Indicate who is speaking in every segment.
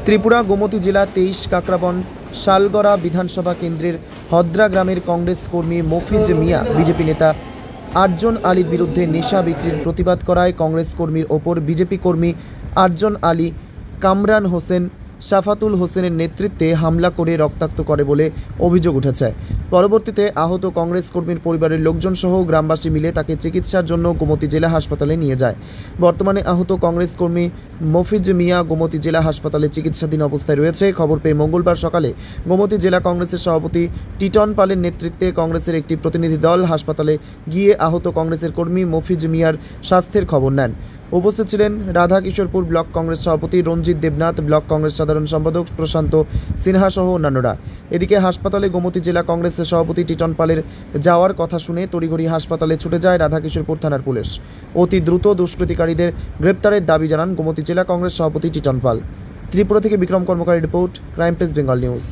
Speaker 1: ত্রিপুরা গোমতী জেলা 23 কাকরাবন শালগড়া বিধানসভা কেন্দ্রের হদ্রা গ্রামের কংগ্রেস কর্মী মফিজ মিয়া বিজেপি নেতা আরজন আলীর বিরুদ্ধে নেশা বিক্রির প্রতিবাদ করায় কংগ্রেস কর্মীর ওপর বিজেপি কর্মী আরজন আলী কামরান হোসেন শাফাতুল হোসেনের নেতৃত্বে হামলা করে রক্তাক্ত করে বলে অভিযোগ উঠেছে। পরবর্তীতে আহত কংগ্রেস কর্মীর পরিবারের লোকজন সহ গ্রামবাসী মিলে তাকে চিকিৎসার জন্য গোমতী জেলা হাসপাতালে নিয়ে যায়। বর্তমানে আহত কংগ্রেস কর্মী মফিজ মিয়া গোমতী জেলা হাসপাতালে চিকিৎসাধীন অবস্থায় রয়েছে। খবর পেয়ে মঙ্গলবার সকালে গোমতী জেলা কংগ্রেসের সভাপতি টিটন পালের নেতৃত্বে কংগ্রেসের একটি প্রতিনিধি দল হাসপাতালে গিয়ে আহত কংগ্রেসের কর্মী মফিজ মিয়ার স্বাস্থ্যের খবর নেন। উপস্থিত ছিলেন রাধাকিশোরপুর ব্লক কংগ্রেস সভাপতি রঞ্জিত দেবনাথ, ব্লক কংগ্রেস সাধারণ সম্পাদক প্রশান্ত সিনহা সহ অন্যান্যরা। এদিকে হাসপাতালে গোমতী জেলা কংগ্রেসের সভাপতি টিটন পালের যাওয়ার কথা শুনে তড়িঘড়ি হাসপাতালে ছুটে যায় রাধাকিশোরপুর থানার পুলিশ। অতি দ্রুত দুষ্কৃতিকারীদের গ্রেপ্তারের দাবি জানান গোমতী জেলা কংগ্রেস সভাপতি টিটন পাল। ত্রিপুরা থেকে Bikram Karmakari report, crime press Bengal news.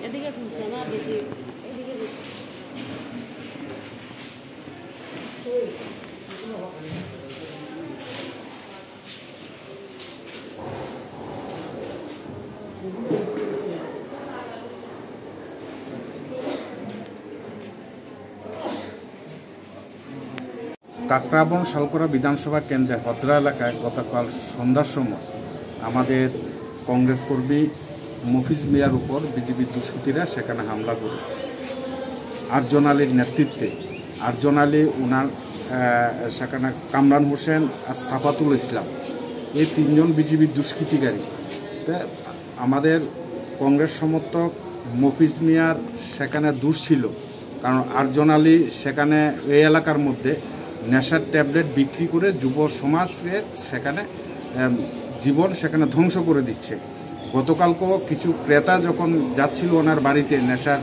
Speaker 2: এদিকে ঘুরছে না বেশি, এদিকে
Speaker 3: কাকরাবন শালগড়া বিধানসভা কেন্দ্রের হদ্রা এলাকায় গতকাল সন্ধ্যার সময় আমাদের কংগ্রেস কর্মী মফিজ মিয়ার উপর বিজেপি দুষ্কৃতীরা সেখানে হামলা করে আরজন আলীর নেতৃত্বে আরজন আলী ওনার সেখানে কামরান হোসেন আর সাফাতুল ইসলাম এই তিনজন বিজেপি দুষ্কৃতিকারী আমাদের কংগ্রেস সমর্থক মফিজ মিয়ার সেখানে দোষ ছিল, কারণ আরজন আলী সেখানে এই এলাকার মধ্যে নেশার ট্যাবলেট বিক্রি করে যুব সমাজের সেখানে জীবন সেখানে ধ্বংস করে দিচ্ছে। গতকালকেও কিছু ক্রেতা যখন যাচ্ছিল ওনার বাড়িতে নেশার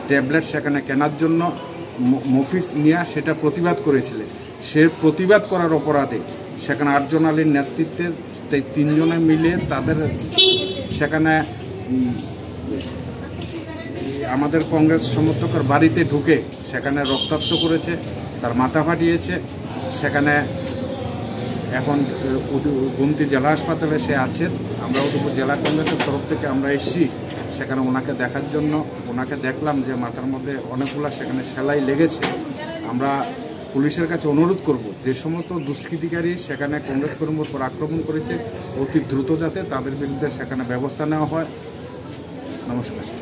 Speaker 3: ট্যাবলেট সেখানে কেনার জন্য মফিজ মিয়া সেটা প্রতিবাদ করেছিলেন। সে প্রতিবাদ করার অপরাধে সেখানে আরজন আলীর নেতৃত্বে তিনজনে মিলে তাদের সেখানে আমাদের কংগ্রেস সমর্থকের বাড়িতে ঢুকে সেখানে রক্তাক্ত করেছে, তার মাথা ফাটিয়েছে। সেখানে এখন গোমতী জেলা হাসপাতালে সে আছেন। আমরা উদয়পুর জেলা কংগ্রেসের তরফ থেকে আমরা এসেছি সেখানে ওনাকে দেখার জন্য। ওনাকে দেখলাম যে মাথার মধ্যে অনেকগুলো সেখানে সেলাই লেগেছে। আমরা পুলিশের কাছে অনুরোধ করব যে সমস্ত দুষ্কৃতিকারী সেখানে কংগ্রেস কর্মীর উপর আক্রমণ করেছে অতি দ্রুত যাতে তাদের বিরুদ্ধে সেখানে ব্যবস্থা নেওয়া হয়। নমস্কার।